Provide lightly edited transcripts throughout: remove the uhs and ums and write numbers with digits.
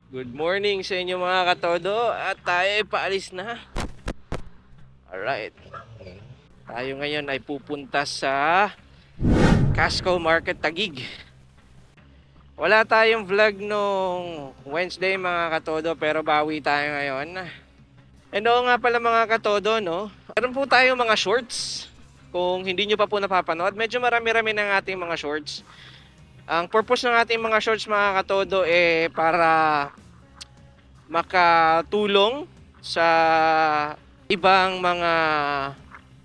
Good morning sa inyo mga katodo at tayo ay paalis na. Alright. Tayo ngayon ay pupunta sa Casco Market Taguig. Wala tayong vlog nung Wednesday mga katodo pero bawi tayo ngayon. And oo nga pala mga katodo, no? Meron po tayo mga shorts. Kung hindi nyo pa po napapanood, medyo marami-rami ng ating mga shorts. Ang purpose ng ating mga shorts mga katodo para makatulong sa ibang mga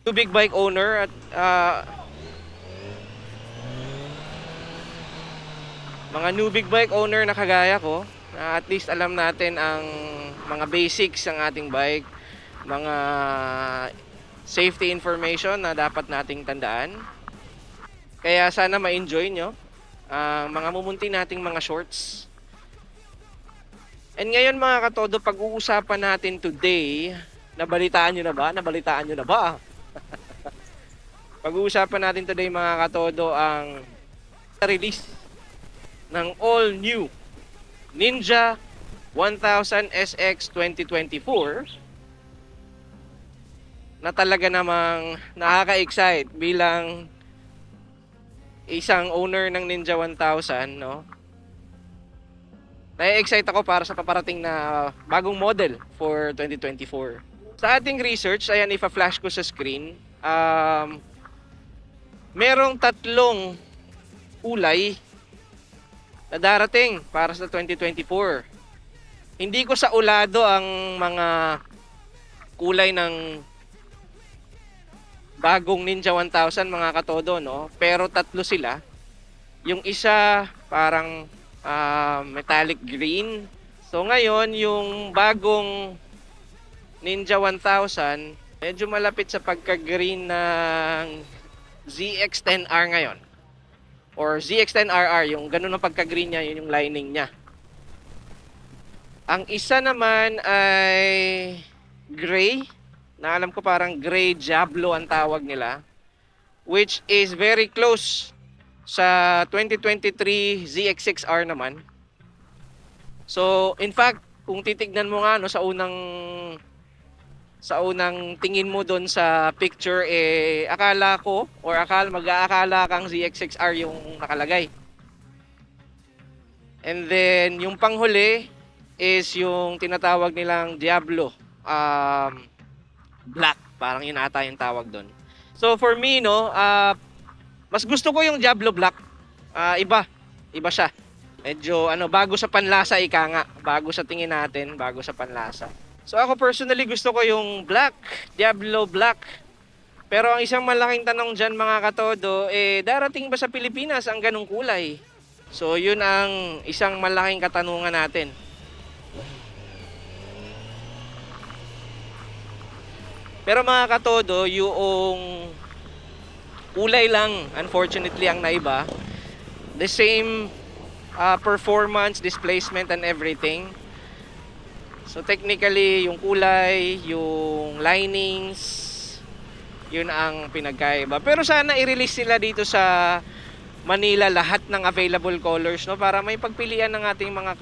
new big bike owner at mga new big bike owner na kagaya ko, na at least alam natin ang mga basics ng ating bike, mga safety information na dapat nating tandaan. Kaya sana ma-enjoy nyo ang mga mumunti nating mga shorts. And ngayon mga katodo, pag-uusapan natin today, nabalitaan nyo na ba? Nabalitaan nyo na ba? Pag-uusapan natin today mga katodo ang release ng all new Ninja 1000 SX 2024 na talaga namang nakaka-excite bilang isang owner ng Ninja 1000, no? Na-excite ako para sa paparating na bagong model for 2024. Sa ating research, ayan, ipa-flash ko sa screen, merong tatlong kulay na darating para sa 2024. Hindi ko sa ulado ang mga kulay ng bagong Ninja 1000 mga katodo, no? Pero tatlo sila. Yung isa parang metallic green. So ngayon, yung bagong Ninja 1000, medyo malapit sa pagka-green ng ZX-10R ngayon. Or ZX-10RR, yung ganun ang pagka-green niya, yun yung lining niya. Ang isa naman ay gray, na alam ko parang gray Diablo ang tawag nila, which is very close sa 2023 ZX6R naman. So, in fact, kung titignan mo nga no, sa unang tingin mo doon sa picture, akala ko or mag-aakala kang ZX6R yung nakalagay. And then, yung panghuli is yung tinatawag nilang Diablo Black. Parang yun ata yung tawag doon. So, for me, no, mas gusto ko yung Diablo Black. Iba siya. Medyo bago sa panlasa, ika nga. Bago sa tingin natin, bago sa panlasa. So ako personally gusto ko yung Black, Diablo Black. Pero ang isang malaking tanong dyan mga katodo, darating ba sa Pilipinas ang ganong kulay? So yun ang isang malaking katanungan natin. Pero mga katodo, yung kulay lang unfortunately ang naiba. The same performance, displacement and everything. So technically, yung kulay, yung linings, yun ang pinagkaiba. Pero sana i-release nila dito sa Manila lahat ng available colors, no, para may pagpilian ng ating mga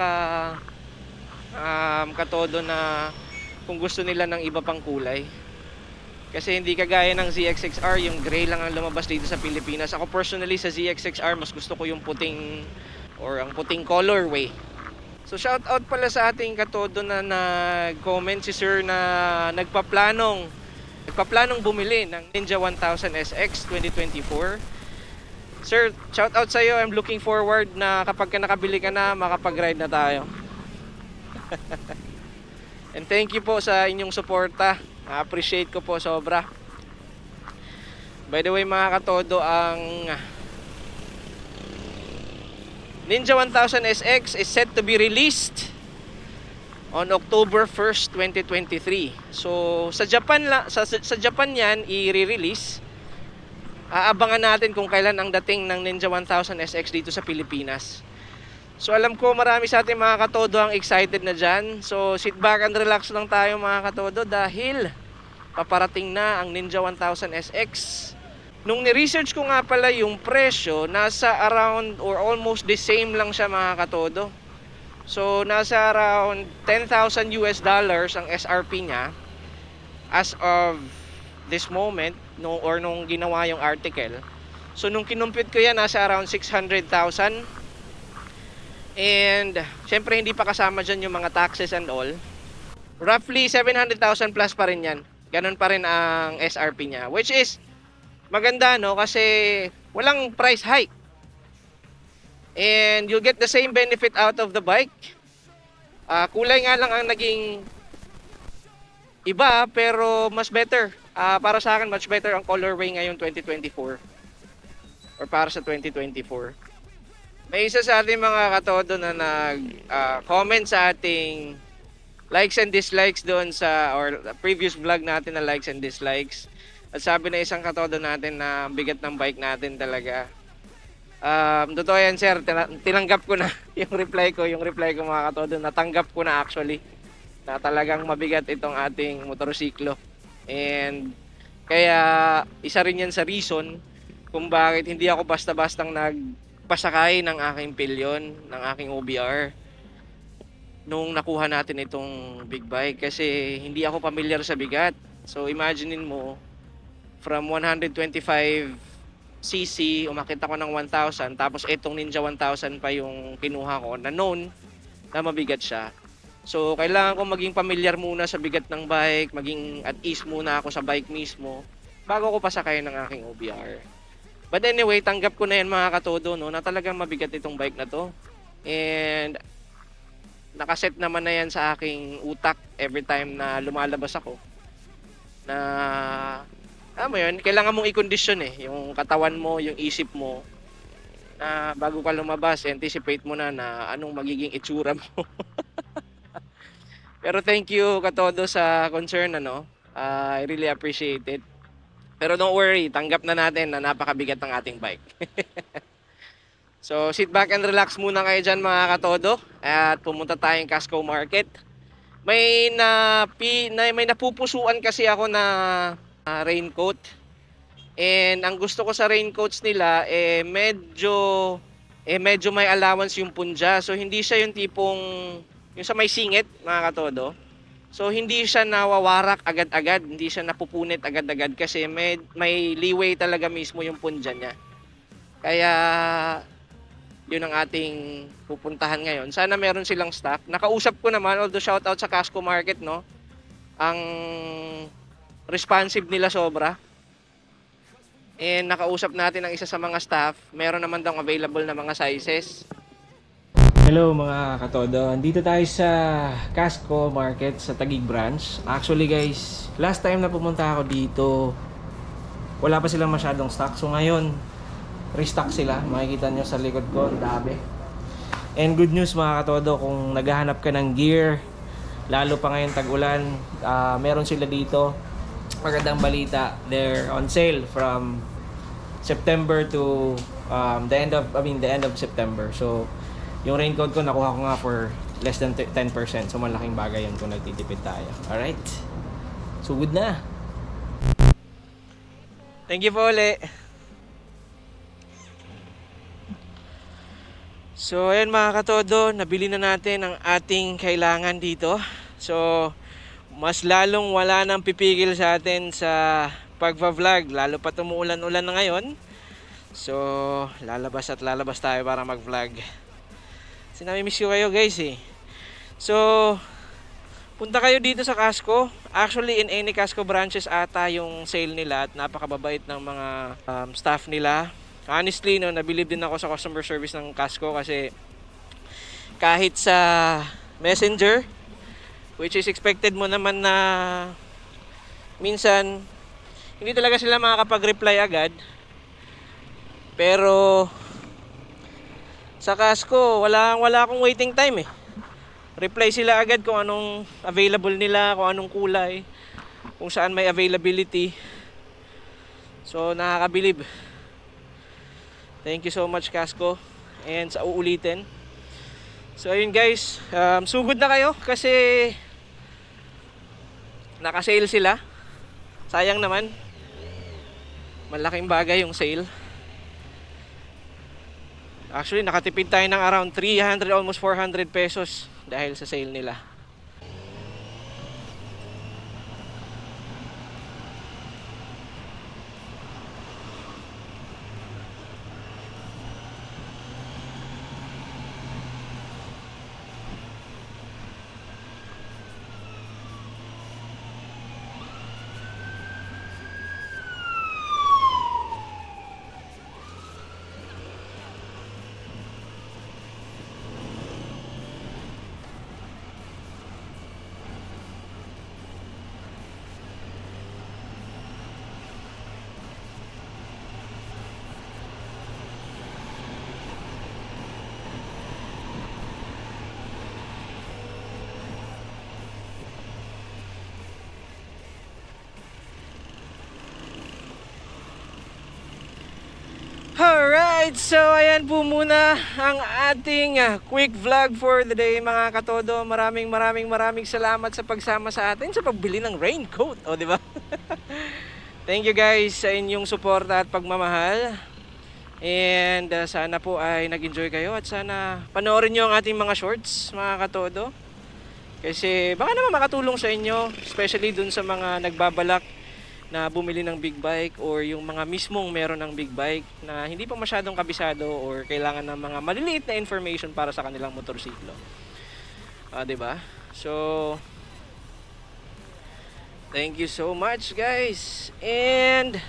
katodo na kung gusto nila ng iba pang kulay. Kasi hindi kagaya ng ZX6R, yung gray lang ang lumabas dito sa Pilipinas. Ako personally sa ZX6R, mas gusto ko yung puting or ang puting colorway. So shout out pala sa ating katodo na nag-comment, si sir na nagpaplanong bumili ng Ninja 1000 SX 2024. Sir, shout out sa iyo. I'm looking forward na kapag nakabili ka na, makapag-ride na tayo. And thank you po sa inyong suporta. Appreciate ko po sobra. By the way mga katodo, ang Ninja 1000 SX is set to be released on October 1st, 2023. So sa Japan yan i-release. Aabangan natin kung kailan ang dating ng Ninja 1000 SX dito sa Pilipinas. So alam ko marami sa ating mga katodo ang excited na dyan. So sit back and relax lang tayo mga katodo dahil paparating na ang Ninja 1000 SX. Nung ni-research ko nga pala yung presyo, nasa around or almost the same lang siya mga katodo. So nasa around 10,000 US dollars ang SRP niya as of this moment nung ginawa yung article. So nung kinumpute ko yan, nasa around 600,000. And syempre hindi pa kasama dyan yung mga taxes and all. Roughly 700,000 plus pa rin yan. Ganun pa rin ang SRP niya. Which is maganda, no? Kasi walang price hike. And you'll get the same benefit out of the bike. Kulay nga lang ang naging iba, pero mas better. Para sa akin, much better ang colorway ngayon 2024. Or para sa 2024. May isa sa ating mga katodo na nag-comment sa ating likes and dislikes doon sa, or previous vlog natin na likes and dislikes. At sabi na isang katodo natin na bigat ng bike natin talaga. Totoo yan, sir. Tinanggap ko na yung reply ko mga katodo. Natanggap ko na actually na talagang mabigat itong ating motorsiklo. And kaya isa rin yan sa reason kung bakit hindi ako basta-bastang nagpasakay ng aking pillion, ng aking OBR nung nakuha natin itong big bike, kasi hindi ako familiar sa bigat. So imaginein mo, from 125cc umakit ako ng 1,000, tapos itong Ninja 1,000 pa yung kinuha ko na known na mabigat siya. So kailangan ko maging familiar muna sa bigat ng bike, maging at ease muna ako sa bike mismo bago ko pasakay ng aking OBR. But anyway, tanggap ko na yan mga katodo, no, na talagang mabigat itong bike na to. And nakaset naman na yan sa aking utak every time na lumalabas ako. Na, alam mo yun, kailangan mong i-condition yung katawan mo, yung isip mo, na bago ka lumabas, anticipate mo na anong magiging itsura mo. Pero thank you katodo sa concern, ano. I really appreciate it. Pero don't worry, tanggap na natin na napakabigat ng ating bike. So sit back and relax muna kayo dyan mga katodo, at pumunta tayong Casco Market. May napupusuan kasi ako na raincoat. And ang gusto ko sa raincoats nila medyo may allowance yung punja. So hindi siya yung tipong yung sa may singit mga katodo. So hindi siya nawawarak agad-agad, hindi siya napupunit agad-agad kasi may leeway talaga mismo yung punja niya. Kaya yun ang ating pupuntahan ngayon. Sana meron silang stock. Nakausap ko naman, although shout out sa Casco Market, no. Ang responsive nila sobra. And nakausap natin ang isa sa mga staff, meron naman daw available na mga sizes. Hello mga katodo, andito tayo sa Casco Market sa Taguig branch. Actually guys, last time na pumunta ako dito, wala pa silang masyadong stock. So ngayon, restock sila. Makikita nyo sa likod ko, ang dami. And good news mga katodo, kung naghahanap ka ng gear, lalo pa ngayon tag-ulan, meron sila dito. Magandang balita, they're on sale from September to the end of September. So yung raincoat ko nakuha ko nga for less than 10%. So malaking bagay yun kung nagtitipid tayo. Alright, so good na. Thank you po ulit. So ayan mga katodo, nabili na natin ang ating kailangan dito. So mas lalong wala nang pipigil sa atin sa pagva-vlog, lalo pa tumuulan-ulan na ngayon. So lalabas tayo para mag-vlog. Kasi nami-miss ko kayo guys So punta kayo dito sa Casco. Actually in any Casco branches ata yung sale nila, at napakababait ng mga staff nila. Honestly, no, nabilib din ako sa customer service ng Casco, kasi kahit sa Messenger, which is expected mo naman na minsan hindi talaga sila makakapag-reply agad, pero sa Casco wala akong waiting time reply sila agad kung anong available nila, kung anong kulay, kung saan may availability. So nakakabilib. Thank you so much Casco, and sa uulitin. So ayun guys, sugod na kayo kasi naka-sale sila. Sayang naman, malaking bagay yung sale. Actually, nakatipid tayo ng around 300, almost 400 pesos dahil sa sale nila. Alright, so ayan po muna ang ating quick vlog for the day mga katodo. Maraming salamat sa pagsama sa atin sa pagbili ng raincoat, o di ba? Thank you guys sa inyong suporta at pagmamahal. And sana po ay nag-enjoy kayo at sana panoorin nyo ang ating mga shorts mga katodo. Kasi baka naman makatulong sa inyo, especially dun sa mga nagbabalak na bumili ng big bike or yung mga mismong meron ng big bike na hindi pa masyadong kabisado or kailangan ng mga maliliit na information para sa kanilang motorsiklo. 'Di ba? So thank you so much guys. And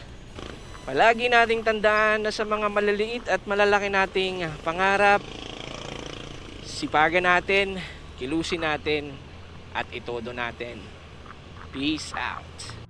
palagi nating tandaan na sa mga maliliit at malalaki nating pangarap, sipagan natin, kilusin natin at itodo natin. Peace out.